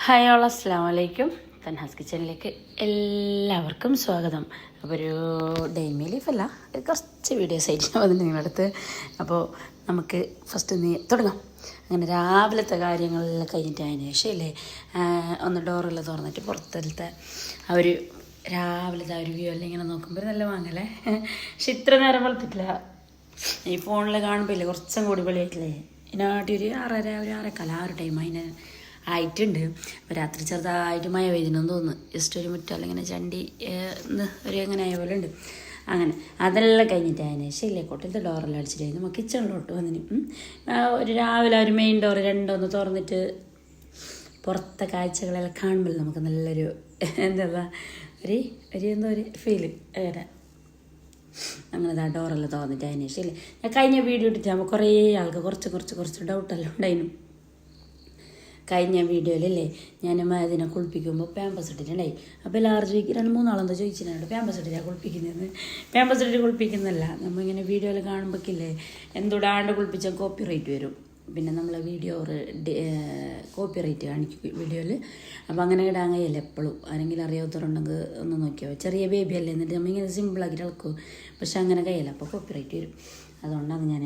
Hi all, അസ്സലാമു അലൈക്കും. തൻഹാസ് കിച്ചണിലേക്ക് എല്ലാവർക്കും സ്വാഗതം. അപ്പോൾ ഒരു ഡേ ഇൻ മൈ ലൈഫ് അല്ല, കുറച്ച് വീഡിയോസ് ആയിട്ട് ഞാൻ വന്നിട്ട് നിങ്ങളുടെ അടുത്ത്. അപ്പോൾ നമുക്ക് ഫസ്റ്റ് തുടങ്ങാം. അങ്ങനെ രാവിലത്തെ കാര്യങ്ങളെല്ലാം കഴിഞ്ഞിട്ട് അതിന് ശേഷം അല്ലേ ഒന്ന് ഡോറെല്ലാം തുറന്നിട്ട് പുറത്തലത്തെ ആ ഒരു രാവിലത്തെ ആ ഒരു വ്യൂ എല്ലാം ഇങ്ങനെ നോക്കുമ്പോൾ നല്ല വാങ്ങല്ലേ. പക്ഷെ ഇത്ര നേരം വളർത്തിട്ടില്ല. ഈ ഫോണിൽ കാണുമ്പോൾ ഇല്ലേ കുറച്ചും കൂടി വെളിയായിട്ടില്ലേ, ഇതിനാട്ടി ഒരു 6:30 ഒരു 6:15 ആ ഒരു ടൈം അതിന് ആയിട്ടുണ്ട്. അപ്പോൾ രാത്രി ചെറുതായിട്ട് മഴ പെയ്തിനെന്ന് തോന്നുന്നു. ജസ്റ്റ് ഒരു മുറ്റം ഇങ്ങനെ ചണ്ടി ഒരു എങ്ങനെ ആയ പോലെ ഉണ്ട്. അങ്ങനെ അതെല്ലാം കഴിഞ്ഞിട്ട് അതിന് ശരിയല്ലേ കൊട്ടിലത്തെ ഡോറെല്ലാം അടിച്ചിട്ട് നമുക്ക് കിച്ചണിലോട്ട് വന്നിന് ഒരു രാവിലെ ഒരു മെയിൻ ഡോറ് രണ്ടൊന്ന് തുറന്നിട്ട് പുറത്തെ കാഴ്ചകളെല്ലാം കാണുമ്പോൾ നമുക്ക് നല്ലൊരു എന്താ ഒരു എന്തോ ഒരു ഫീല് അങ്ങനെ ആ ഡോറെല്ലാം തുറന്നിട്ട് അതിന് ശരിയല്ലേ. ഞാൻ കഴിഞ്ഞ വീഡിയോ ഇട്ടിട്ടാകുമ്പോൾ കുറേ ആൾക്ക് കുറച്ച് ഡൗട്ടെല്ലാം ഉണ്ടായിരുന്നു. കഴിഞ്ഞ വീഡിയോയിലല്ലേ ഞാൻ അതിനെ കുളിപ്പിക്കുമ്പോൾ പാമ്പസ് ഇട്ടിട്ടുണ്ടായി. അപ്പോൾ എല്ലാവരും ചോദിക്കും 2-3 ചോദിച്ചിട്ടുണ്ട് പാമ്പസ് ഇട്ടിട്ടാണ് കുളിപ്പിക്കുന്നതെന്ന്. പാമ്പസ് ഇട്ടിട്ട് കുളിപ്പിക്കുന്നതല്ല, നമ്മളിങ്ങനെ വീഡിയോയിൽ കാണുമ്പോഴേക്കില്ലേ എന്തുടാണ്ട് കുളിപ്പിച്ചാൽ കോപ്പി റൈറ്റ് വരും. പിന്നെ നമ്മൾ വീഡിയോ കോപ്പി റൈറ്റ് കാണിക്കും വീഡിയോയിൽ. അപ്പോൾ അങ്ങനെ ഇടാൻ കഴിയല്ല എപ്പോഴും. ആരെങ്കിലും അറിയാത്തവരുണ്ടെങ്കിൽ ഒന്ന് നോക്കിയോ. ചെറിയ ബേബി അല്ലേ, എന്നിട്ട് നമ്മളിങ്ങനെ സിമ്പിളാക്കിയിട്ട് ഇളക്കും. പക്ഷെ അങ്ങനെ കഴിയല്ല, അപ്പോൾ കോപ്പി റൈറ്റ് വരും. അതുകൊണ്ടാണ് ഞാൻ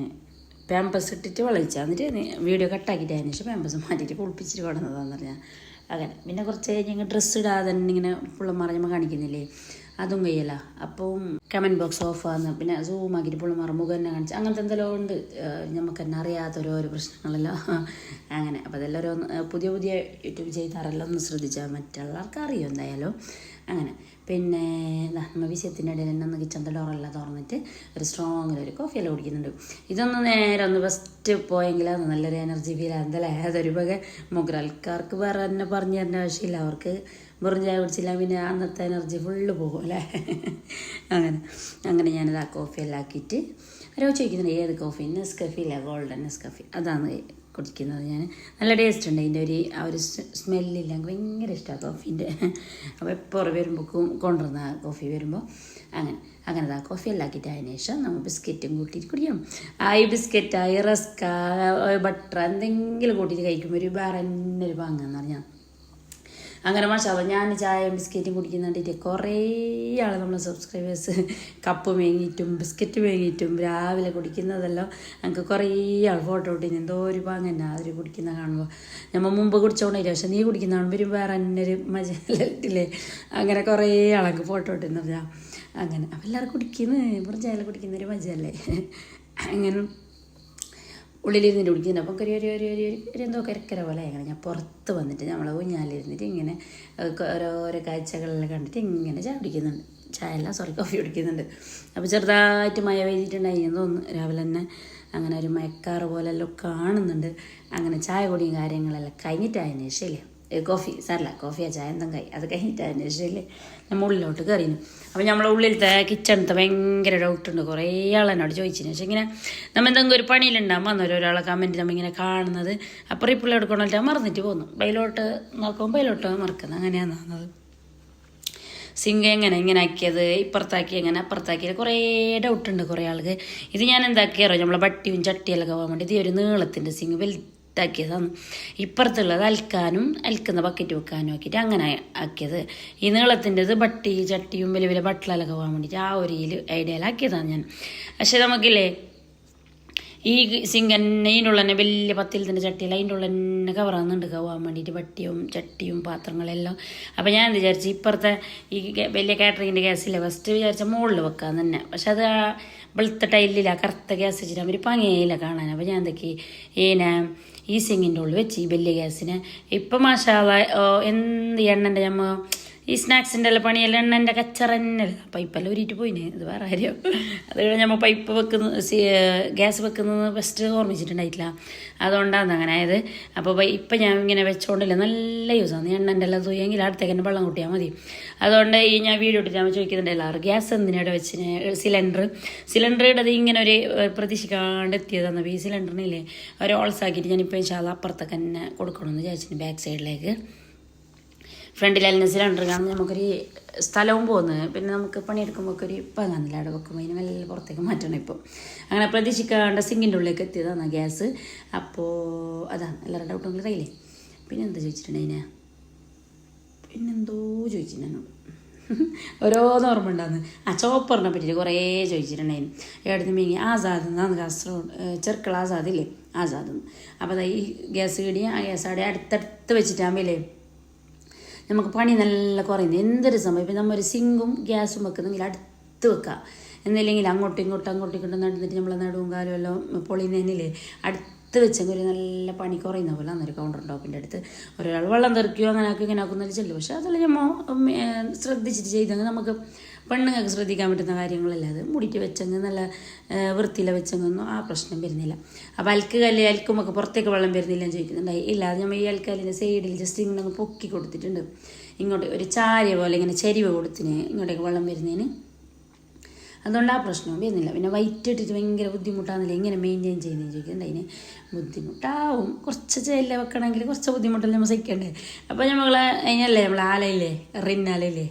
പാമ്പസ് ഇട്ടിട്ട് വളയിച്ചാൽ എന്നിട്ട് വീഡിയോ കട്ടാക്കിയിട്ട് അതിന് ശേഷം പാമ്പസ് മാറ്റിയിട്ട് കുളിപ്പിച്ചിട്ട് കൊണ്ടുവന്നതാന്ന് പറഞ്ഞാൽ അങ്ങനെ. പിന്നെ കുറച്ച് കഴിഞ്ഞ് ഡ്രസ്സ് ഇടാതെ തന്നെ ഇങ്ങനെ പുള്ളന്മാർ നമ്മൾ കാണിക്കുന്നില്ലേ, അതും കഴിയല്ല. അപ്പം കമൻറ്റ് ബോക്സ് ഓഫ് ആകുന്ന പിന്നെ സൂമാക്കിയിട്ട് പുള്ളന്മാർ മുഖം തന്നെ കാണിച്ച് അങ്ങനത്തെ എന്തെല്ലാം ഉണ്ട് നമുക്ക് തന്നെ അറിയാത്ത ഓരോ പ്രശ്നങ്ങളെല്ലാം അങ്ങനെ. അപ്പോൾ അതെല്ലാം പുതിയ യൂട്യൂബ് ചെയ്താറെല്ലാം ഒന്ന് ശ്രദ്ധിച്ചാൽ മറ്റുള്ളവർക്ക് അറിയും എന്തായാലും അങ്ങനെ. പിന്നെ നമ്മൾ വിഷയത്തിൻ്റെ ഇടയിൽ തന്നെ ഒന്ന് കിച്ചൻ്റെ ഡോറെല്ലാം തുറന്നിട്ട് ഒരു സ്ട്രോങ്ങിലൊരു കോഫിയെല്ലാം കുടിക്കുന്നുണ്ട്. ഇതൊന്ന് നേരെ ഒന്ന് ഫസ്റ്റ് പോയെങ്കിൽ അത് നല്ലൊരു എനർജി ഫീൽ ആകുന്നതല്ലേ. അതൊരു വക മുഗ്രാൽക്കാർക്ക് വേറെ തന്നെ പറഞ്ഞു തരേണ്ട ആവശ്യമില്ല. അവർക്ക് വെറും ചായ കുടിച്ചില്ല പിന്നെ അന്നത്തെ എനർജി ഫുള്ള് പോകും അല്ലേ. അങ്ങനെ ഞാനിത് ആ കോഫിയെല്ലാം ആക്കിയിട്ട് ആരോ ചോദിക്കുന്നുണ്ട് ഏത് കോഫി, നെസ്കഫി ഇല്ല, ഗോൾഡൻ നെസ്കഫി അതാണ് കുടിക്കുന്നത് ഞാൻ. നല്ല ടേസ്റ്റ് ഉണ്ട് അതിൻ്റെ ആ ഒരു സ്മെല്ലില്ല, എനിക്ക് ഭയങ്കര ഇഷ്ടമാണ് കോഫീൻ്റെ. അപ്പോൾ എപ്പോൾ വരുമ്പോൾ കൊണ്ടുവരുന്ന കോഫി വരുമ്പോൾ അങ്ങനെ ആ കോഫി എല്ലാം ആക്കിയിട്ട് അതിന് ശേഷം നമ്മൾ ബിസ്ക്കറ്റും കൂട്ടിയിട്ട് കുടിക്കണം. ഈ ബിസ്ക്കറ്റായി റസ്ക ബട്ടർ എന്തെങ്കിലും കൂട്ടിയിട്ട് കഴിക്കുമ്പോൾ ഒരു വേറെ തന്നെ ഒരു പാങ്ങാന്ന് പറഞ്ഞാൽ അങ്ങനെ. മാഷാഅല്ലാഹ് ഞാൻ ചായയും ബിസ്ക്കറ്റും കുടിക്കുന്നുണ്ടിട്ട് കുറേ ആൾ നമ്മളെ സബ്സ്ക്രൈബേഴ്സ് കപ്പ് മേങ്ങിയിട്ടും ബിസ്ക്കറ്റ് മേങ്ങിയിട്ടും രാവിലെ കുടിക്കുന്നതെല്ലാം ഞങ്ങൾക്ക് കുറേ ആൾ ഫോട്ടോ ഇട്ടിന്. എന്തോ ഒരു പാങ്ങന്നെ അവർ കുടിക്കുന്ന കാണുമ്പോൾ. നമ്മൾ മുമ്പ് കുടിച്ചോണ്ടില്ല, പക്ഷെ നീ കുടിക്കുന്ന കാണുമ്പോൾ ഒരു വേറെ എന്നൊരു മജയില്ലേ. അങ്ങനെ കുറേ ആൾക്ക് ഫോട്ടോ ഇട്ടെന്ന് പറഞ്ഞാൽ അങ്ങനെ. അപ്പം എല്ലാവരും വെറും ചായ കുടിക്കുന്നൊരു മജയല്ലേ. അങ്ങനെ ഉള്ളിലിരുന്നിട്ട് കുടിക്കുന്നുണ്ട്. അപ്പം ഒരു എന്തോ കരക്കര പോലെ അങ്ങനെ. ഞാൻ പുറത്ത് വന്നിട്ട് നമ്മളെ ഊഞ്ഞാലിരുന്നിട്ട് ഇങ്ങനെ ഓരോരോ കാഴ്ചകളെല്ലാം കണ്ടിട്ട് ഇങ്ങനെ ചായ കുടിക്കുന്നുണ്ട്. കോഫി കുടിക്കുന്നുണ്ട്. അപ്പോൾ ചെറുതായിട്ട് മഴ പെയ്തിട്ടുണ്ടായിരുന്നു തോന്നുന്നു രാവിലെ തന്നെ. അങ്ങനെ ഒരു മയക്കാറ് പോലെല്ലാം കാണുന്നുണ്ട്. അങ്ങനെ ചായ കുടിയും കാര്യങ്ങളെല്ലാം കഴിഞ്ഞിട്ടായതിനു ശേഷമില്ലേ കോഫിയാ ചായ എന്തെങ്കിലും അത് കഴിഞ്ഞിട്ടായതിനു ശേഷമില്ലേ നമ്മൾ ഉള്ളിലോട്ട് കയറിയിരുന്നു. അപ്പോൾ നമ്മളെ ഉള്ളിലത്തെ കിച്ചണത്തെ ഭയങ്കര ഡൗട്ടുണ്ട്. കുറേ ആളെന്നോട് ചോദിച്ചതിന് പക്ഷേ ഇങ്ങനെ നമ്മൾ എന്തെങ്കിലും ഒരു പണിയിലുണ്ടാകുമ്പോൾ അന്നേരം ഒരാളെ കമൻറ്റ് നമ്മളിങ്ങനെ കാണുന്നത് അപ്പുറം ഇപ്പുള്ള എടുക്കണമല്ലോ മറന്നിട്ട് പോകുന്നു. ബൈലോട്ട് നോക്കുമ്പോൾ ബൈലോട്ട് മറക്കുന്നത് അങ്ങനെയാണ് തോന്നുന്നത്. സിങ്ക് ഇങ്ങനെ ആക്കിയത് ഇപ്പുറത്താക്കി എങ്ങനെ അപ്പുറത്താക്കിയത് കുറേ ഡൗട്ടുണ്ട് കുറേ ആൾക്ക്. ഇത് ഞാൻ എന്താക്കിയാറോ നമ്മളെ ബട്ടിയും ചട്ടിയെല്ലാം പോകാൻ വേണ്ടി ഇത് ഒരു നീളത്തിൻ്റെ സിങ്ക് വലുതാക്കിയതാണ്. ഇപ്പുറത്തുള്ളത് അൽക്കുന്ന ബക്കറ്റ് വെക്കാനും ആക്കിയിട്ട് അങ്ങനെ ആക്കിയത്. ഈ നീളത്തിൻ്റെത് ബട്ടി ചട്ടിയും വലിയ വലിയ ബട്ടിലെല്ലാം പോകാൻ വേണ്ടിയിട്ട് ആ ഒരു ഐഡിയയിലാക്കിയതാണ് ഞാൻ. പക്ഷെ നമുക്കില്ലേ ഈ സിങ്ക് തന്നെ ഇതിൻ്റെ ഉള്ള തന്നെ വലിയ പത്തിലത്തിൻ്റെ ചട്ടിയല്ല അതിൻ്റെ ഉള്ള തന്നെ കവറാകുന്നുണ്ട് പോകാൻ വേണ്ടിയിട്ട് ബട്ടിയും ചട്ടിയും പാത്രങ്ങളെല്ലാം. അപ്പോൾ ഞാൻ വിചാരിച്ചു ഇപ്പുറത്തെ ഈ വലിയ കാറ്ററിങ്ങിൻ്റെ ഗ്യാസില്ല ഫസ്റ്റ് വിചാരിച്ച മുകളിൽ വെക്കാൻ തന്നെ. പക്ഷെ അത് വെളുത്ത ടൈലില്ല കറുത്ത ഗ്യാസ് വെച്ചിട്ട് അവർ പങ്ങയില്ല കാണാൻ. അപ്പോൾ ഞാൻ എന്തൊക്കെ ഈ സിങ്ങിൻ്റെ ഉള്ളിൽ വെച്ച് ഈ വലിയ ഗ്യാസിന് ഇപ്പം മാഷാഅല്ലാഹ് എന്ത് എണ്ണൻ്റെ ഈ സ്നാക്സിൻ്റെ എല്ലാം പണിയെല്ലാം എണ്ണൻ്റെ കച്ചറന്നല്ല. പൈപ്പെല്ലാം ഊരിയിട്ട് പോയിന്, ഇത് വേറെ കാര്യം. അത് കഴിഞ്ഞ് നമ്മൾ പൈപ്പ് ഗ്യാസ് വെക്കുന്നത് ഫസ്റ്റ് ഓർമ്മിച്ചിട്ടുണ്ടായിട്ടില്ല, അതുകൊണ്ടാണ് അങ്ങനെ ആയത്. അപ്പോൾ ഇപ്പം ഞാൻ ഇങ്ങനെ വെച്ചോണ്ടില്ല, നല്ല യൂസാണ്. എണ്ണൻ്റെ എല്ലാം തൂയെങ്കിൽ അടുത്തേക്ക് തന്നെ വെള്ളം കൂട്ടിയാൽ മതി. അതുകൊണ്ട് ഈ ഞാൻ വീഡിയോ ഇട്ടിട്ട് ഞാൻ ചോദിക്കുന്നുണ്ട് എല്ലാവരും ഗ്യാസ് എന്തിനായിട്ട് വെച്ചിന് സിലിണ്ടർ ഇടത് ഇങ്ങനെ ഒരു പ്രതീക്ഷിക്കാണ്ട് എത്തിയതാണ്. ഈ സിലിണ്ടറിനില്ലേ ഒരു ഓൾസാക്കിയിട്ട് ഞാനിപ്പോൾ ഇൻഷാല്ലാ അപ്പുറത്തൊക്കെ തന്നെ കൊടുക്കണമെന്ന് വിചാരിച്ചിന് ബാക്ക് സൈഡിലേക്ക്. ഫ്രണ്ടിലെല്ലാം സിലിണ്ടർ കാണുമ്പോൾ നമുക്കൊരു സ്ഥലവും പോകുന്നത്. പിന്നെ നമുക്ക് പണിയെടുക്കുമ്പോൾ ഒരു ഇപ്പം കാണില്ല അവിടെ വെക്കുമ്പോൾ അതിന് നല്ല പുറത്തേക്ക് മാറ്റണം. ഇപ്പോൾ അങ്ങനെ പ്രതീക്ഷിക്കാണ്ട് സിങ്കിൻ്റെ ഉള്ളിലേക്ക് എത്തിയതാണ് ഗ്യാസ്. അപ്പോൾ അതാണ് എല്ലാവരുടെ ഡൗട്ടും കയ്യിലേ. പിന്നെ എന്താ ചോദിച്ചിട്ടുണ്ടെങ്കിൽ പിന്നെന്തോ ചോദിച്ചു എന്നോട് ഓരോന്ന് ഓർമ്മ ഉണ്ടാകുന്നു. ചോപ്പറിനെ പറ്റിയിട്ട് കുറേ ചോദിച്ചിട്ടുണ്ടായിരുന്നു. എവിടുന്ന് മീങ്ങി ആസാദ് എന്നാണ് കാസർഗോഡ് ചെറുക്കള ആസാദില്ലേ ആസാദ്. അപ്പോൾ അതാ ഈ ഗ്യാസ് കീടി ആ ഗ്യാസ് അവിടെ അടുത്തടുത്ത് വെച്ചിട്ടാകുമ്പോഴേ നമുക്ക് പണി നല്ല കുറയുന്നു. എന്തൊരു സമയം ഇപ്പം നമ്മൾ ഒരു സിങ്കും ഗ്യാസും വെക്കുന്നെങ്കിൽ അടുത്ത് വെക്കുക. എന്നില്ലെങ്കിൽ അങ്ങോട്ടും ഇങ്ങോട്ടും നടന്നിട്ട് നമ്മളെ നടുവും കാലും എല്ലാം പൊളിയുന്നതിനില്ലേ അടുത്ത് വെച്ചെങ്കിൽ ഒരു നല്ല പണി കുറയുന്ന പോലെ അന്നൊരു കൗണ്ടർ ടോപ്പിൻ്റെ അടുത്ത് ഒരാൾ വെള്ളം തെറിക്കുകയോ അങ്ങനെ ആക്കി ഇങ്ങനെ ആക്കുന്നതിൽ ചെല്ലും. പക്ഷേ അതെല്ലാം നമ്മൾ ശ്രദ്ധിച്ചിട്ട് ചെയ്തെങ്കിൽ നമുക്ക് പെണ്ണുങ്ങൾക്ക് ശ്രദ്ധിക്കാൻ പറ്റുന്ന കാര്യങ്ങളല്ല. അത് മുടിയിട്ട് വെച്ചെങ്കിൽ നല്ല വൃത്തിയിൽ വെച്ചെങ്ങൊന്നും ആ പ്രശ്നം വരുന്നില്ല. അപ്പോൾ അൽക്കുമൊക്കെ പുറത്തേക്ക് വെള്ളം വരുന്നില്ല എന്ന് ചോദിക്കുന്നുണ്ടായി. ഇല്ല, അത് നമ്മൾ ഈ അൽക്കാലിൻ്റെ സൈഡിൽ ജസ്റ്റ് ഇങ്ങനെ ഒന്ന് പൊക്കി കൊടുത്തിട്ടുണ്ട്. ഇങ്ങോട്ട് ഒരു ചാരിയ പോലെ ഇങ്ങനെ ചരിവ് കൊടുത്തിന് ഇങ്ങോട്ടേക്ക് വെള്ളം വരുന്നതിന്. അതുകൊണ്ട് ആ പ്രശ്നവും വരുന്നില്ല. പിന്നെ വൈറ്റ് ഇട്ടിട്ട് ഭയങ്കര ബുദ്ധിമുട്ടാണെന്നില്ല എങ്ങനെ മെയിൻറ്റെയിൻ ചെയ്യുന്നതെന്ന് ചോദിക്കുന്നുണ്ട്. അതിന് ബുദ്ധിമുട്ടാവും, കുറച്ച് ചെല്ല വെക്കണമെങ്കിൽ കുറച്ച് ബുദ്ധിമുട്ടല്ലേ നമ്മൾ സഹിക്കണ്ടേ. അപ്പോൾ അതിനല്ലേ നമ്മൾ ആലയില്ലേ റിന്നാലയില്ലേ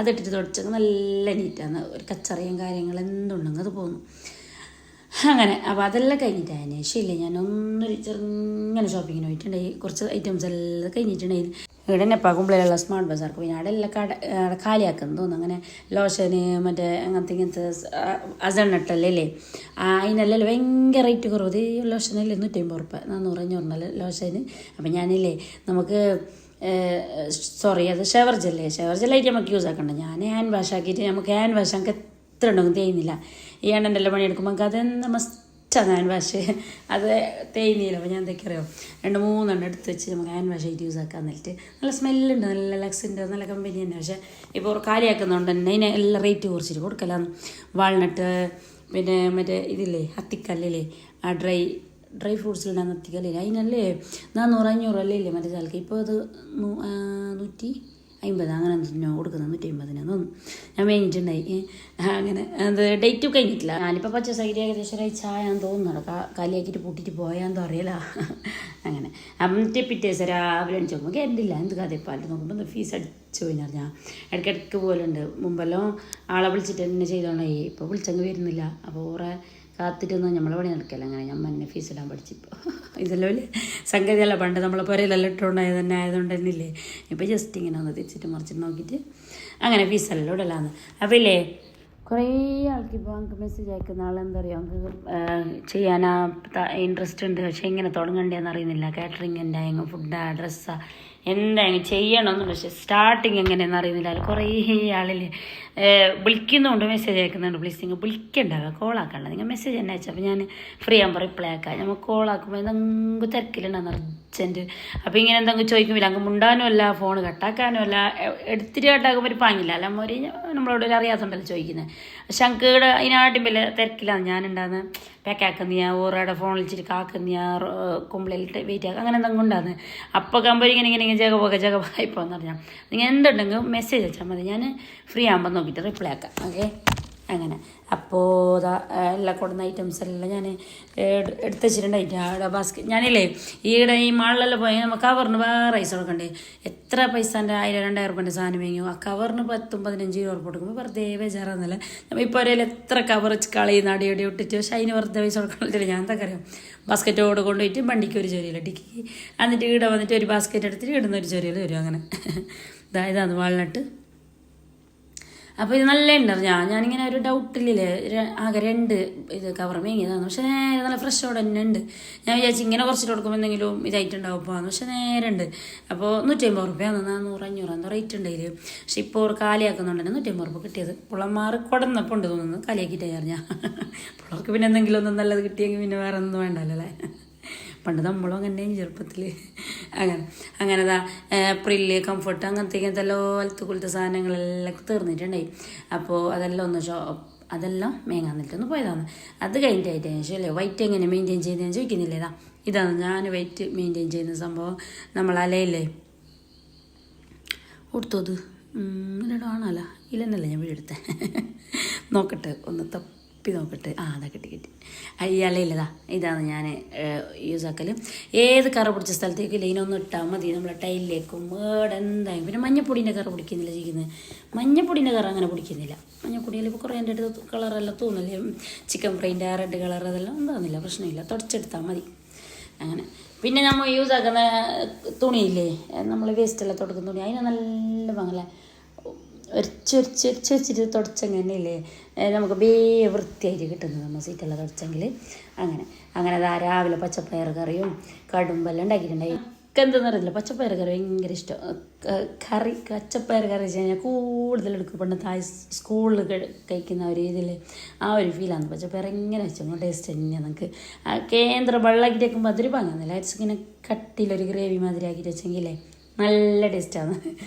അതിട്ടിട്ട് തുടച്ചൊക്കെ നല്ല നീറ്റാണ്. ഒരു കച്ചറിയും കാര്യങ്ങൾ എന്തുണ്ടെങ്കിൽ അത് പോകുന്നു അങ്ങനെ. അപ്പോൾ അതെല്ലാം കഴിഞ്ഞിട്ടായിരുന്നു ശരിയില്ലേ ഞാൻ ഒന്നൊരു ചെറുങ്ങനെ ഷോപ്പിങ്ങിന് പോയിട്ടുണ്ടായി. കുറച്ച് ഐറ്റംസ് എല്ലാം കഴിഞ്ഞിട്ടുണ്ടായിരുന്നു. ഇവിടെ തന്നെ കുമ്പളയിലുള്ള സ്മാർട്ട് ബസാർക്ക് പോയി അവിടെ എല്ലാം കാലിയാക്കുന്നു തോന്നുന്നു. അങ്ങനെ ലോഷന് മറ്റേ ഇങ്ങനത്തെ അസണ്ണട്ടല്ലേ അതിനെല്ലാം ഭയങ്കര റേറ്റ് കുറവ്. ഈ ലോഷനല്ലേ 150 രൂപ 400 ലോഷന്. അപ്പം ഞാനില്ലേ നമുക്ക് അത് ഷവർ ജെല്ലായിട്ട് നമുക്ക് യൂസ് ആക്കണ്ട. ഞാൻ ഹാൻഡ് വാഷ് ആക്കിയിട്ട് നമുക്ക് ഹാൻഡ് വാഷ് നമുക്ക് എത്ര ഉണ്ടെങ്കിൽ തേയുന്നില്ല. ഈ എണ്ണൻ്റെ എല്ലാം പണിയെടുക്കുമ്പോൾ നമുക്ക് അതെന്താ മസ്റ്റാണ് ഹാൻഡ് വാഷ്. അത് തേയുന്നില്ല. അപ്പോൾ ഞാൻ എന്തൊക്കെ അറിയാം 2-3 എടുത്ത് വെച്ച് നമുക്ക് ഹാൻഡ് വാഷ് ആയിട്ട് യൂസ് ആക്കാൻ എന്നിട്ട് നല്ല സ്മെല്ലുണ്ട്, നല്ല ലക്സിൻ്റെ നല്ല കമ്പനി തന്നെ. പക്ഷേ ഇപ്പോൾ കാലിയാക്കുന്നതുകൊണ്ട് തന്നെ അതിനെ എല്ലാം റേറ്റ് കുറച്ചിട്ട് കൊടുക്കലാന്ന്. വാൾനട്ട് പിന്നെ മറ്റേ ഇതില്ലേ അത്തിക്കല്ലില്ലേ ആ ഡ്രൈ ഫ്രൂട്ട്സിലിടാൻ അത്തിക്കല്ലില്ലേ അതിനല്ലേ 400-500 അല്ലേ ഇല്ലേ മറ്റേ ചാലക്ക്. ഇപ്പോൾ അത് 150 അങ്ങനെ എന്തിനോ കൊടുക്കുന്നത് 150 തോന്നുന്നു. ഞാൻ വാങ്ങിയിട്ടുണ്ടായി. അങ്ങനെ അത് ഡേറ്റ് കഴിഞ്ഞിട്ടില്ല. ഞാനിപ്പോൾ പച്ചസൈഡ് ഏകദേശം ഒരാഴ്ചയാന്ന് തോന്നുന്നു. കാലിയാക്കിയിട്ട് പൂട്ടിയിട്ട് പോയാന്തോ അറിയില്ല. അങ്ങനെ എന്നിട്ട് പിറ്റേ ദിവസം രാവിലെ അടിച്ച് നോക്കുമ്പോൾ കയറിയില്ല. എന്ത് കഥപ്പാലിട്ട് നോക്കുമ്പോൾ ഫീസ് അടിച്ചു പോയി ഞാൻ ഇടയ്ക്കിടയ്ക്ക് പോലുണ്ട്. മുമ്പെല്ലാം ആളെ വിളിച്ചിട്ട് തന്നെ ചെയ്തോണ്ടായി. ഇപ്പോൾ വിളിച്ചങ്ങ് വരുന്നില്ല. അപ്പോൾ കുറേ കാത്തിട്ടൊന്നും നമ്മളെ പണി നടക്കല്ല. അങ്ങനെ ഞാൻ മന്നെ ഫീസ് ഇടാൻ പഠിച്ചിപ്പോൾ. ഇതെല്ലാം വലിയ സംഗതിയല്ല. പണ്ട് നമ്മളെ പുരയിലെല്ലാം ഇട്ടുകൊണ്ടായത് തന്നെ ആയതുകൊണ്ട് തന്നെ ഇല്ലേ ഇപ്പോൾ ജസ്റ്റ് ഇങ്ങനെ ഒന്ന് തിരിച്ചിട്ട് മറിച്ചിട്ട് നോക്കിയിട്ട് അങ്ങനെ ഫീസെല്ലാം ഇടലാന്ന്. അപ്പോൾ ഇല്ലേ കുറേ ആൾക്കിപ്പോൾ നമുക്ക് മെസ്സേജ് അയക്കുന്ന ആളെന്താ പറയുക നമുക്ക് ചെയ്യാനാ ഇൻട്രസ്റ്റ് ഉണ്ട്. പക്ഷേ എങ്ങനെ തുടങ്ങണ്ടേന്ന് അറിയുന്നില്ല. കാറ്ററിങ്ങിൻ്റെ ആയെങ്കിൽ ഫുഡാ ഡ്രസ്സാ എന്തായാലും ചെയ്യണമെന്ന്. പക്ഷേ സ്റ്റാർട്ടിങ് എങ്ങനെയാണെന്ന് അറിയുന്നില്ല. അതിൽ കുറേ ആളിൽ വിളിക്കുന്നുണ്ട്, മെസ്സേജ് അയക്കുന്നുണ്ട്. പ്ലീസ് നിങ്ങൾ വിളിക്കണ്ടാവുക, കോളാക്കണ്ട. നിങ്ങൾ മെസ്സേജ് തന്നെ അയച്ചാൽ അപ്പോൾ ഞാൻ ഫ്രീ ആകുമ്പോൾ റിപ്ലൈ ആക്കാം. നമ്മൾ കോളാക്കുമ്പോൾ എന്തെങ്കിലും തിരക്കിലുണ്ടെന്ന് അർജൻറ്റ്. അപ്പോൾ ഇങ്ങനെ എന്തെങ്കിലും ചോദിക്കുമ്പോൾ അങ്ങ് മുണ്ടാനും അല്ല ഫോൺ കട്ടാക്കാനും അല്ല എടുത്തിട്ട് കട്ടാക്കുമ്പോൾ ഒരു പാങ്ങില്ല. അല്ല ഒരു നമ്മളോട് ഒരു അറിയാത്തുണ്ടല്ലോ ചോദിക്കുന്നത്. പക്ഷെ ഞങ്ങൾക്ക് ഇവിടെ അതിനാട്ടും വലിയ തിരക്കിലാണ് ഞാനുണ്ടാകുന്നത്. പാക്കാക്കുന്നിയാ ഓരോടെ ഫോൺ വിളിച്ചിട്ട് കാക്കുന്നിയാ കുമ്പളയിലിട്ട് വെയിറ്റ് ആക്കുക അങ്ങനെ എന്തെങ്കിലും ഉണ്ടാകുന്നത്. അപ്പോൾ കമ്പനി ഇങ്ങനെ ജഗപോക ഇപ്പോൾ എന്ന് പറഞ്ഞാൽ നിങ്ങൾ എന്തുണ്ടെങ്കിൽ മെസ്സേജ് അയച്ചാൽ മതി. ഞാൻ ഫ്രീ ആകുമ്പോൾ നോക്കിയിട്ട് റിപ്ലൈ ആക്കാം. ഓക്കെ അങ്ങനെ. അപ്പോൾ എല്ലാം കൊടുന്ന ഐറ്റംസ് എല്ലാം ഞാൻ എടുത്ത് വെച്ചിട്ടുണ്ടായിട്ട് അവിടെ ബാസ്കറ്റ് ഞാനില്ലേ ഈയിടെ ഈ മാളിലെല്ലാം പോയി നമുക്ക് കവറിന് വേറെ പൈസ കൊടുക്കണ്ടേ. എത്ര പൈസൻ്റെ 1000-2000 രൂപേൻ്റെ സാധനം വാങ്ങിയോ ആ കവറിന് 10-15 രൂപ കൊടുക്കുമ്പോൾ വെറുതെ ബേജാറാന്നല്ല. നമ്മൾ ഇപ്പോൾ ഒരേ എത്ര കവർ കളയുന്ന അടിയോടി ഇട്ടിട്ട് പക്ഷേ അതിന് വെറുതെ പൈസ കൊടുക്കണില്ല. ഞാൻ എന്താ അറിയാം ബാസ്ക്കറ്റോട് കൊണ്ടുപോയിട്ട് വണ്ടിക്ക് ഒരു ചൊരിയില്ല ടിക്കി എന്നിട്ട് ഇവിടെ വന്നിട്ട് ഒരു ബാസ്ക്കറ്റ് എടുത്തിട്ട് ഇടുന്ന ഒരു ചൊരിയിൽ വരും. അങ്ങനെ ഇതാണ് വാൾനട്ട്. അപ്പോൾ ഇത് നല്ല ഉണ്ടായിരുന്നു. ഞാനിങ്ങനെ ഒരു ഡൗട്ടില്ലേ ആകെ 2 ഇത് കവർ വാങ്ങിയതാണ്. പക്ഷേ നേരെ നല്ല ഫ്രഷോടെ തന്നെ ഉണ്ട്. ഞാൻ വിചാരിച്ചു ഇങ്ങനെ കുറച്ചിട്ട് കൊടുക്കുമ്പോൾ എന്തെങ്കിലും ഇതായിട്ടുണ്ടാവും പോകാമെന്ന്. പക്ഷേ നേരെ ഉണ്ട്. അപ്പോൾ 150 രൂപയാണ് 400-500 എന്തോ റേറ്റ് ഉണ്ടായില്ല. പക്ഷെ ഇപ്പോൾ കാലിയാക്കുന്നുണ്ട് 150 രൂപ കിട്ടിയത്. പുള്ളന്മാർ കൊടുന്നപ്പോൾ ഉണ്ട് തോന്നുന്നു കാലിയാക്കിയിട്ടേ ഞാൻ പുള്ളർക്ക് പിന്നെ എന്തെങ്കിലും ഒന്നും നല്ലത് കിട്ടിയെങ്കിൽ പിന്നെ വേറെ ഒന്നും വേണ്ടല്ലോ അല്ലേ. പണ്ട് നമ്മളും അങ്ങനെ ചെറുപ്പത്തിൽ അങ്ങനെതാ പ്രില്ല് കംഫർട്ട് അങ്ങനത്തെ അലത്തുകുലത്തെ സാധനങ്ങളെല്ലാം തീർന്നിട്ടുണ്ടായി. അപ്പോൾ അതെല്ലാം മേങ്ങാന്നിട്ടൊന്ന് പോയതാണ്. അത് കഴിഞ്ഞിട്ടായിട്ട് ശേഷം അല്ലേ വൈറ്റ് എങ്ങനെ മെയിൻറ്റെയിൻ ചെയ്യുന്നതെന്ന് ചോദിക്കുന്നില്ലേതാ. ഇതാണ് ഞാൻ വൈറ്റ് മെയിൻറ്റെയിൻ ചെയ്യുന്ന സംഭവം. നമ്മൾ അലയില്ലേ കൊടുത്തത് ആണല്ല ഇല്ലെന്നല്ല ഞാൻ വീടെടുത്തേ നോക്കട്ടെ ഒന്ന് തപ്പി നോക്കട്ടെ. അതാ കിട്ടി ഈ അലയില്ലതാ. ഇതാണ് ഞാൻ യൂസ് ആക്കൽ. ഏത് കറ പിടിച്ച സ്ഥലത്തേക്കില്ല ഇതിനൊന്നും ഇട്ടാൽ മതി. നമ്മളെ ടൈലിലേക്കും എന്തായാലും. പിന്നെ മഞ്ഞപ്പൊടീൻ്റെ കറ പിടിക്കുന്നില്ല ചെയ്യുന്നത്. മഞ്ഞപ്പൊടീൻ്റെ കറ അങ്ങനെ പിടിക്കുന്നില്ല. മഞ്ഞപ്പൊടിയിൽ ഇപ്പോൾ കുറേ എൻ്റെ അടുത്ത് കളറെല്ലാം തോന്നില്ലേ ചിക്കൻ ഫ്രൈൻ്റെ റെഡ് കളർ അതെല്ലാം എന്താകുന്നില്ല പ്രശ്നമില്ല. തുടച്ചെടുത്താൽ മതി. അങ്ങനെ. പിന്നെ നമ്മൾ യൂസ് ആക്കുന്ന തുണിയില്ലേ, നമ്മൾ വേസ്റ്റെല്ലാം തുടക്കുന്ന തുണി, അതിന് നല്ല ഭംഗില്ല ഒരിച്ചിട്ട് തുടച്ചെങ്ങനെയില്ലേ നമുക്ക് വൃത്തിയായിട്ട് കിട്ടുന്നത് നമ്മൾ സീറ്റെല്ലാം തുടച്ചെങ്കിൽ. അങ്ങനെ അതാ രാവിലെ പച്ചപ്പയർ കറിയും കടുമ്പെല്ലാം ഉണ്ടാക്കിയിട്ടുണ്ടായി. എന്തെന്ന് അറിയില്ല, പച്ചപ്പയർ കറി ഭയങ്കര ഇഷ്ടം. പച്ചപ്പയർ കറി വെച്ച് കഴിഞ്ഞാൽ കൂടുതൽ എടുക്കും. പണ്ടത്തെ സ്കൂളിൽ കഴിക്കുന്ന ഒരു ഇതിൽ ആ ഒരു ഫീലാണ്. പച്ചപ്പയർ എങ്ങനെ വെച്ചാൽ ടേസ്റ്റ് തന്നെയാണ്. നമുക്ക് കേന്ദ്ര വെള്ളമാക്കിയിട്ട് വെക്കുമ്പോൾ അതൊരു ഭംഗിയൊന്നുമില്ല. ഇങ്ങനെ കട്ടിയിലൊരു ഗ്രേവി മാതിരി ആക്കിയിട്ട് വെച്ചെങ്കിലേ നല്ല ടേസ്റ്റാണ്.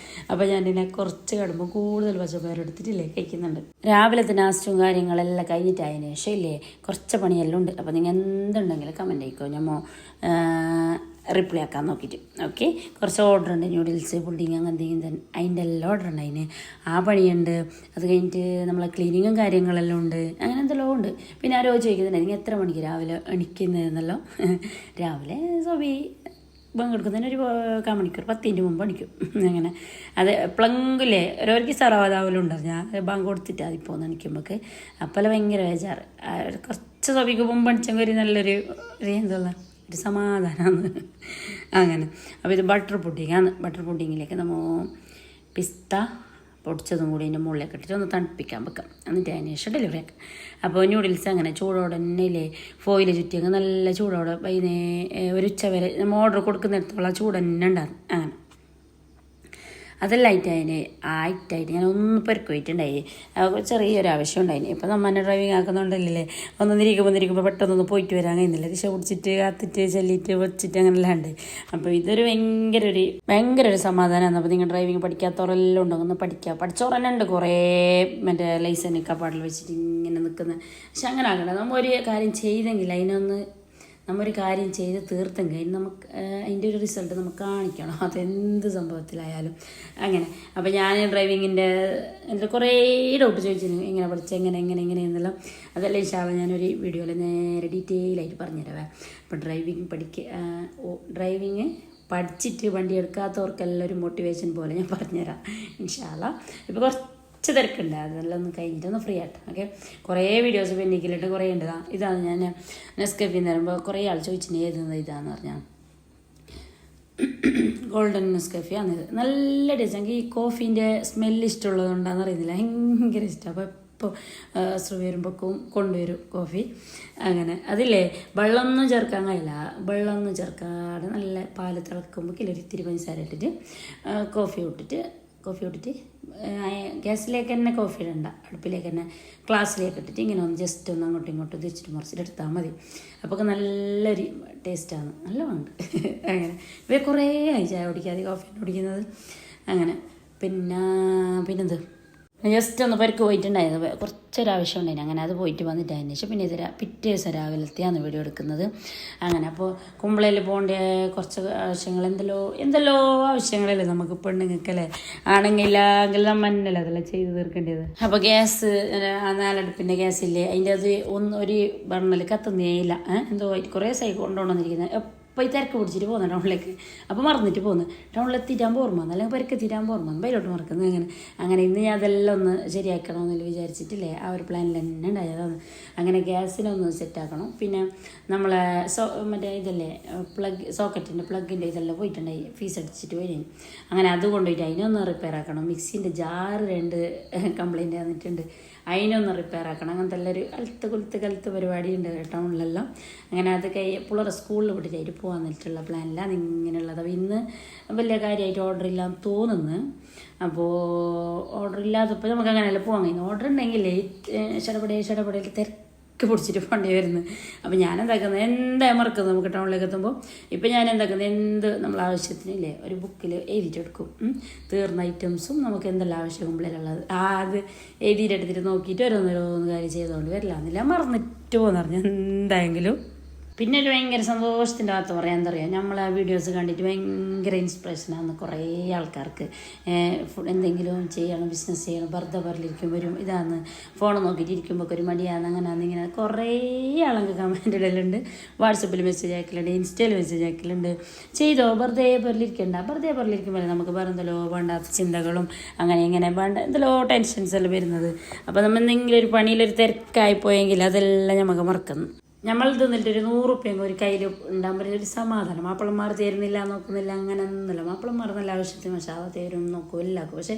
അപ്പോൾ ഞാനിങ്ങനെ കുറച്ച് കടുമ്പോൾ കൂടുതൽ പച്ചപ്പയർ എടുത്തിട്ടില്ലേ കഴിക്കുന്നുണ്ട്. രാവിലത്തെ നാസ്റ്റും കാര്യങ്ങളെല്ലാം കഴിഞ്ഞിട്ടായതിനു ശേഷം ഇല്ലേ കുറച്ച് പണിയെല്ലാം ഉണ്ട്. അപ്പോൾ നിങ്ങൾ എന്തുണ്ടെങ്കിലും കമൻറ്റ് ആയിക്കോ, നമ്മൾ റിപ്ലൈ ആക്കാൻ നോക്കിയിട്ട്. ഓക്കെ, കുറച്ച് ഓർഡർ ഉണ്ട്, ന്യൂഡിൽസ് പുഡിങ് അങ്ങനത്തെ അതിൻ്റെ എല്ലാം ഓർഡർ ഉണ്ട്. അതിന് ആ പണിയുണ്ട്. അത് കഴിഞ്ഞിട്ട് നമ്മളെ ക്ലീനിങ്ങും കാര്യങ്ങളെല്ലാം ഉണ്ട്. അങ്ങനെ എന്തെല്ലാം ഉണ്ട്. പിന്നെ ആരോ ചോദിക്കുന്നുണ്ട് നിങ്ങൾ എത്ര മണിക്ക് രാവിലെ എണിക്കുന്നതെന്നല്ലോ. രാവിലെ സോബി പങ്കെടുക്കുന്നതിന് ഒരു 1 മണിക്കൂർ 10 മിനിറ്റ് മുമ്പ് അടിക്കും. അങ്ങനെ അത് പ്ലങ്കില്ലേ ഓരോർക്ക് സർവാതാവലുണ്ട്. ഞാൻ ബാങ്ക് കൊടുത്തിട്ട് അതിപ്പോൾ ഒന്ന് അടിക്കുമ്പോഴേക്ക് അപ്പല ഭയങ്കര ബേജാറ്. കുറച്ച് സഭയ്ക്ക് മുമ്പ് അടിച്ചെങ്കിൽ ഒരു നല്ലൊരു എന്താ ഒരു സമാധാനമാണ്. അങ്ങനെ അപ്പോൾ ഇത് ബട്ടർ പുഡിങ്ങാണ്. ബട്ടർ പുഡിങ്ങിലേക്ക് നമ്മൾ പിസ്ത പൊടിച്ചതും കൂടി അതിൻ്റെ മുകളിലേക്ക് ഇട്ടിട്ട് ഒന്ന് തണുപ്പിക്കാൻ വെക്കാം. എന്നിട്ട് അതിന് ശേഷം ഡെലിവറി ആക്കാം. അപ്പോൾ ന്യൂഡിൽസ് അങ്ങനെ ചൂടോടെ തന്നെ ഇല്ലേ ഫോയിൽ ചുറ്റിയൊക്കെ നല്ല ചൂടോടെ ഒരു ഉച്ച വരെ നമ്മൾ ഓർഡർ കൊടുക്കുന്നിടത്തോളം ചൂട് തന്നെ ഉണ്ടാകും. അങ്ങനെ അതെല്ലാം ആയിട്ടായിട്ട് ഞാൻ ഒന്ന് പെരുക്കുപോയിട്ടുണ്ടായി. ചെറിയൊരു ആവശ്യം ഉണ്ടായിന്. ഇപ്പോൾ നമ്മന്നെ ഡ്രൈവിങ് ആക്കുന്നുണ്ടല്ലേ, ഒന്നിരിക്കുമ്പോൾ പെട്ടെന്നൊന്ന് പോയിട്ട് വരാൻ കഴിയുന്നില്ല. ദിശ പിടിച്ചിട്ട് കാത്തിട്ട് ചെല്ലിയിട്ട് വെച്ചിട്ട് അങ്ങനെല്ലാം ഉണ്ട്. അപ്പോൾ ഇതൊരു ഭയങ്കര ഒരു സമാധാനമാണ്. അപ്പോൾ നിങ്ങൾ ഡ്രൈവിങ് പഠിക്കാത്തവരെല്ലാം ഉണ്ടോ ഒന്ന് പഠിച്ചോർ തന്നെ ഉണ്ട് കുറേ മറ്റേ ലൈസൻസ് കപ്പാടിൽ വെച്ചിട്ട് ഇങ്ങനെ നിൽക്കുന്നത്. പക്ഷെ അങ്ങനെ ആകണ്ട. നമ്മൾ ഒരു കാര്യം ചെയ്തെങ്കിൽ നമ്മൊരു കാര്യം ചെയ്ത് തീർത്തെങ്കിൽ നമുക്ക് അതിൻ്റെ ഒരു റിസൾട്ട് നമുക്ക് കാണിക്കണം, അതെന്ത് സംഭവത്തിലായാലും. അങ്ങനെ അപ്പോൾ ഞാൻ ഡ്രൈവിങ്ങിൻ്റെ എൻ്റെ കുറേ ഡൗട്ട് ചോദിച്ചിരുന്നു, എങ്ങനെ പഠിച്ച എങ്ങനെയെന്നെല്ലാം. അതെല്ലാം ഇൻഷാല്ലാ ഞാനൊരു വീഡിയോയിൽ നേരെ ഡീറ്റെയിൽ ആയിട്ട് പറഞ്ഞുതരാം. അപ്പോൾ ഡ്രൈവിങ് പഠിച്ചിട്ട് വണ്ടി എടുക്കാത്തവർക്കെല്ലാം ഒരു മോട്ടിവേഷൻ പോലെ ഞാൻ പറഞ്ഞുതരാം ഇൻഷാല്ലാ. ഇപ്പോൾ കുറച്ച് തിരക്കുണ്ട്, അതെല്ലാം ഒന്ന് കഴിഞ്ഞിട്ട് ഒന്ന് ഫ്രീ ആയിട്ട്. ഓക്കെ, കുറേ വീഡിയോസ് പെൻഡിങ്ങിലിട്ട് കുറേ ഉണ്ട്. ഇതാണ് ഞാൻ നെസ്കഫിൽ നിന്ന് വരുമ്പോൾ കുറേ ആൾ ചോദിച്ചിട്ട് ഏതെന്ന് ഇതാന്ന് പറഞ്ഞാൽ ഗോൾഡൻ നെസ്കഫിയാണിത്. നല്ല ടേസ്റ്റ്. എനിക്ക് ഈ കോഫീൻ്റെ സ്മെല്ല് ഇഷ്ടമുള്ളതുകൊണ്ടാണെന്ന് അറിയുന്നില്ല, ഭയങ്കര ഇഷ്ടമാണ്. അപ്പോൾ ഇപ്പോൾ വരുമ്പോഴേക്കും കൊണ്ടുവരും കോഫി. അങ്ങനെ അതില്ലേ വെള്ളമൊന്നും ചേർക്കാൻ കഴിയില്ല. വെള്ളമൊന്നും ചേർക്കാതെ നല്ല പാല് തിളക്കുമ്പോൾ ഇത്തിരി പഞ്ചസാര ഇട്ടിട്ട് കോഫി ഇട്ടിട്ട് ഗ്യാസിലേക്ക് തന്നെ കോഫി ഇടണ്ട, അടുപ്പിലേക്ക് തന്നെ ഗ്ലാസ്സിലേക്ക് ഇട്ടിട്ട് ഇങ്ങനെ ഒന്ന് ജസ്റ്റ് ഒന്ന് അങ്ങോട്ടും ഇങ്ങോട്ടും തിരിച്ചിട്ട് മറിച്ചിട്ട് എടുത്താൽ മതി. അപ്പോൾ നല്ലൊരു ടേസ്റ്റാണ്, നല്ല ഉണ്ട്. അങ്ങനെ ഇവ കുറേ ആയി ചായ കുടിക്കാതെ കോഫി കുടിക്കുന്നത്. അങ്ങനെ പിന്നെന്ത് ജസ്റ്റ് ഒന്ന് പരിക്ക് പോയിട്ടുണ്ടായിരുന്നു, കുറച്ചൊരാവശ്യം ഉണ്ടായിരുന്നു. അങ്ങനെ അത് പോയിട്ട് വന്നിട്ട് അതിന് ശേഷം പിന്നെ പിറ്റേ ദിവസം രാവിലത്തെയാണ് വീഡിയോ എടുക്കുന്നത്. അങ്ങനെ അപ്പോൾ കുമ്പളയിൽ പോകേണ്ട കുറച്ച് ആവശ്യങ്ങൾ എന്തെല്ലോ ആവശ്യങ്ങളല്ലേ നമുക്ക് പെണ്ണുങ്ങൾക്കല്ലേ. ആണെങ്കിലെങ്കിൽ നമ്മന്നല്ലേ അതെല്ലാം ചെയ്ത് തീർക്കേണ്ടത്. അപ്പോൾ ഗ്യാസ് 4 അടുപ്പിൻ്റെ ഗ്യാസില്ലേ, അതിൻ്റെ അത് ഒരു ബർണൽ കത്തുന്നേ ഇല്ല. എന്തോ കുറേ സൈക്കിൾ കൊണ്ടുകൊണ്ടിരിക്കുന്നത്. അപ്പോൾ ഈ തിരക്ക് പിടിച്ചിട്ട് പോകുന്നു ടൗണിലേക്ക്. അപ്പോൾ മറന്നിട്ട് പോകുന്നു. ടൗണിലെത്തിയിട്ടാകുമ്പോൾ ഓർമ്മ വന്നു, അല്ലെങ്കിൽ പരിക്കെത്തിയിട്ടാകുമ്പോൾ ഓർമ്മ വന്നു, ബൈലോട്ട് മറക്കുന്നത്. അങ്ങനെ ഇന്ന് ഞാൻ അതെല്ലാം ഒന്ന് ശരിയാക്കണമെന്നില്ല വിചാരിച്ചിട്ടില്ലേ, ആ ഒരു പ്ലാനിൽ തന്നെ ഉണ്ടായതാണ്. അങ്ങനെ ഗ്യാസിനൊന്ന് സെറ്റാക്കണം. പിന്നെ നമ്മളെ മറ്റേ ഇതല്ലേ സോക്കറ്റിൻ്റെ പ്ലഗിൻ്റെ ഇതെല്ലാം പോയിട്ടുണ്ടായി, ഫീസ് അടിച്ചിട്ട് വരും. അങ്ങനെ അത് കൊണ്ടുപോയിട്ട് അതിനൊന്ന് റിപ്പയർ ആക്കണം. മിക്സിൻ്റെ ജാറ് 2 കംപ്ലൈൻറ്റ് വന്നിട്ടുണ്ട്, അതിനൊന്ന് റിപ്പയർ ആക്കണം. അങ്ങനത്തെ എല്ലാം ഒരു കലത്ത് പരിപാടിയുണ്ട് ടൗണിലെല്ലാം. അങ്ങനെ അത് പിള്ളേർ സ്കൂളിൽ വിട്ടിട്ടായിട്ട് പോകാൻ വേണ്ടിയിട്ടുള്ള പ്ലാനിലാണ് ഇങ്ങനെയുള്ളത്. അപ്പോൾ ഇന്ന് വലിയ കാര്യമായിട്ട് ഓർഡർ ഇല്ലാന്ന് തോന്നുന്നു. അപ്പോൾ ഓർഡർ ഇല്ലാത്തപ്പോൾ നമുക്ക് അങ്ങനെയല്ല പോകാൻ കഴിയുന്നു. ഓർഡർ ഉണ്ടെങ്കിൽ ഷടപടയിൽ തിരക്ക് പിടിച്ചിട്ട് പോകേണ്ടി വരുന്നു. അപ്പോൾ ഞാൻ എന്തായാലും മറക്കുന്നത് നമുക്ക് ടൗണിലേക്ക് എത്തുമ്പോൾ. ഇപ്പം ഞാൻ എന്ത് നമ്മൾ ആവശ്യത്തിനില്ലേ ഒരു ബുക്കിൽ എഴുതിയിട്ടെടുക്കും, തീർന്ന ഐറ്റംസും നമുക്ക് എന്തെല്ലാം ആവശ്യം കംപ്ലൈൻറ്റുള്ളത് അത് എഴുതിയിട്ടെടുത്തിട്ട് നോക്കിയിട്ട് ഓരോന്ന് കാര്യം ചെയ്തുകൊണ്ട് വരില്ല എന്നില്ല, മറന്നിട്ട് പോകുന്ന പറഞ്ഞാൽ എന്തായെങ്കിലും. പിന്നെ ഒരു ഭയങ്കര സന്തോഷത്തിൻ്റെ ഭാഗത്ത് പറയാൻ എന്താ പറയുക, നമ്മൾ ആ വീഡിയോസ് കണ്ടിട്ട് ഭയങ്കര ഇൻസ്പിറേഷനാണ് കുറേ ആൾക്കാർക്ക്. എന്തെങ്കിലും ചെയ്യണം, ബിസിനസ് ചെയ്യണം, വെറുതെ പറഞ്ഞിരിക്കുമ്പോൾ ഒരു ഇതാണ്, ഫോൺ നോക്കിയിട്ട് ഇരിക്കുമ്പോൾ ഒരു മടിയാണ്, ഇങ്ങനെ കുറേ ആളൊക്കെ കമൻറ്റ് ഇടലുണ്ട്. വാട്സപ്പിൽ മെസ്സേജ് അയക്കലുണ്ട്, ഇൻസ്റ്റയിൽ മെസ്സേജ് അയക്കലുണ്ട്. ചെയ്തോ, വെറുതെ പറഞ്ഞിരിക്കുമ്പോൾ നമുക്ക് വേറെ എന്തെല്ലോ വേണ്ടാത്ത ചിന്തകളും അങ്ങനെ വേണ്ട എന്തെല്ലോ ടെൻഷൻസ് എല്ലാം വരുന്നത്. അപ്പോൾ നമ്മൾ എന്തെങ്കിലും ഒരു പണിയിലൊരു തിരക്കായി പോയെങ്കിൽ അതെല്ലാം നമുക്ക് മറക്കുന്നു. നമ്മൾ തിന്നിട്ടൊരു 100 റുപ്യ ഒരു കയ്യിൽ ഉണ്ടാകുമ്പോൾ ഒരു സമാധാനം. മാപ്പിളന്മാർ തരുന്നില്ല നോക്കുന്നില്ല അങ്ങനെ ഒന്നുമില്ല. മാപ്പിളന്മാർ നല്ല ആവശ്യത്തിന് മഷാവ തരും നോക്കും എല്ലാവർക്കും. പക്ഷെ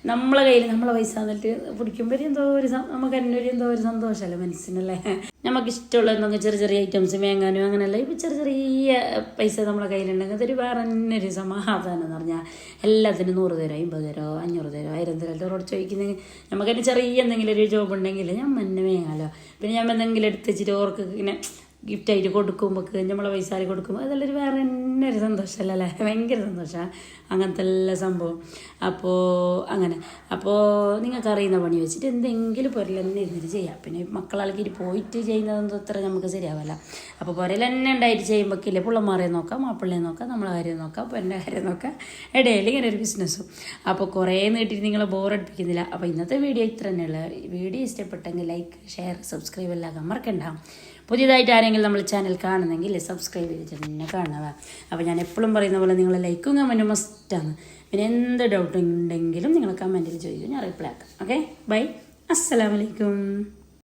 നമ്മളെ കയ്യിൽ നമ്മളെ പൈസ എന്നിട്ട് പിടിക്കുമ്പോൾ എന്തോ ഒരു നമുക്ക് തന്നെ എന്തോ ഒരു സന്തോഷമല്ലേ മനസ്സിനല്ലേ. നമുക്ക് ഇഷ്ടമുള്ള എന്തെങ്കിലും ചെറിയ ചെറിയ ഐറ്റംസ് വാങ്ങാനും അങ്ങനെയല്ല. ഇപ്പം ചെറിയ ചെറിയ പൈസ നമ്മളെ കയ്യിലുണ്ടെങ്കിൽ അതൊരു വേറെ തന്നെ ഒരു സമാധാനം എന്ന് പറഞ്ഞാൽ എല്ലാത്തിനും 100 തരോ 50 തരോ 500 തരോ 1000 തരോ അവരോട് ചോദിക്കുന്നെങ്കിൽ നമുക്ക് തന്നെ ചെറിയ എന്തെങ്കിലും ഒരു ജോബ് ഉണ്ടെങ്കിൽ ഞാൻ തന്നെ വാങ്ങാമല്ലോ. പിന്നെ ഞാൻ എന്തെങ്കിലും എടുത്ത് വെച്ചിട്ട് ഓർക്ക് ഇങ്ങനെ ഗിഫ്റ്റായിട്ട് കൊടുക്കുമ്പോൾ നമ്മളെ പൈസ കൊടുക്കുമ്പോൾ അതെല്ലാം വേറെ തന്നെ ഒരു സന്തോഷമല്ലേ. ഭയങ്കര സന്തോഷമാണ് അങ്ങനത്തെ എല്ലാ സംഭവം. അപ്പോൾ നിങ്ങൾക്ക് അറിയുന്ന പണി വെച്ചിട്ട് എന്തെങ്കിലും പുരൽ തന്നെ ഇരുന്നിട്ട് ചെയ്യാം. പിന്നെ മക്കളാൾക്കിട്ട് പോയിട്ട് ചെയ്യുന്നതൊന്നും അത്ര നമുക്ക് ശരിയാവില്ല. അപ്പോൾ പുരൽ തന്നെ ഉണ്ടായിട്ട് ചെയ്യുമ്പോഴേക്കില്ലേ പിള്ളമാരെ നോക്കാം, മാപ്പിള്ളയെ നോക്കാം, നമ്മളെ കാര്യം നോക്കാം, പുരൻ്റെ കാര്യം നോക്കാം, ഇടയിൽ ഇങ്ങനെ ഒരു ബിസിനസ്സും. അപ്പോൾ കുറേ നീട്ടിട്ട് നിങ്ങളെ ബോറടിപ്പിക്കുന്നില്ല. അപ്പോൾ ഇന്നത്തെ വീഡിയോ ഇത്ര തന്നെയുള്ള. വീഡിയോ ഇഷ്ടപ്പെട്ടെങ്കിൽ ലൈക്ക്, ഷെയർ, സബ്സ്ക്രൈബ് എല്ലാം മറക്കണ്ട. പുതിയതായിട്ട് ആരെങ്കിലും നമ്മൾ ചാനൽ കാണുന്നെങ്കിൽ സബ്സ്ക്രൈബ് ചെയ്തിട്ട് തന്നെ കാണുക. അപ്പോൾ ഞാൻ എപ്പോഴും പറയുന്ന പോലെ നിങ്ങൾ ലൈക്കും കമൻറ്റും മസ്റ്റാണ്. പിന്നെ എന്ത് ഡൗട്ട് ഉണ്ടെങ്കിലും നിങ്ങൾ കമൻറ്റിൽ ചോദിക്കും, ഞാൻ റിപ്ലൈ ആക്കാം. ഓക്കെ, ബൈ, അസ്സലാമു അലൈക്കും.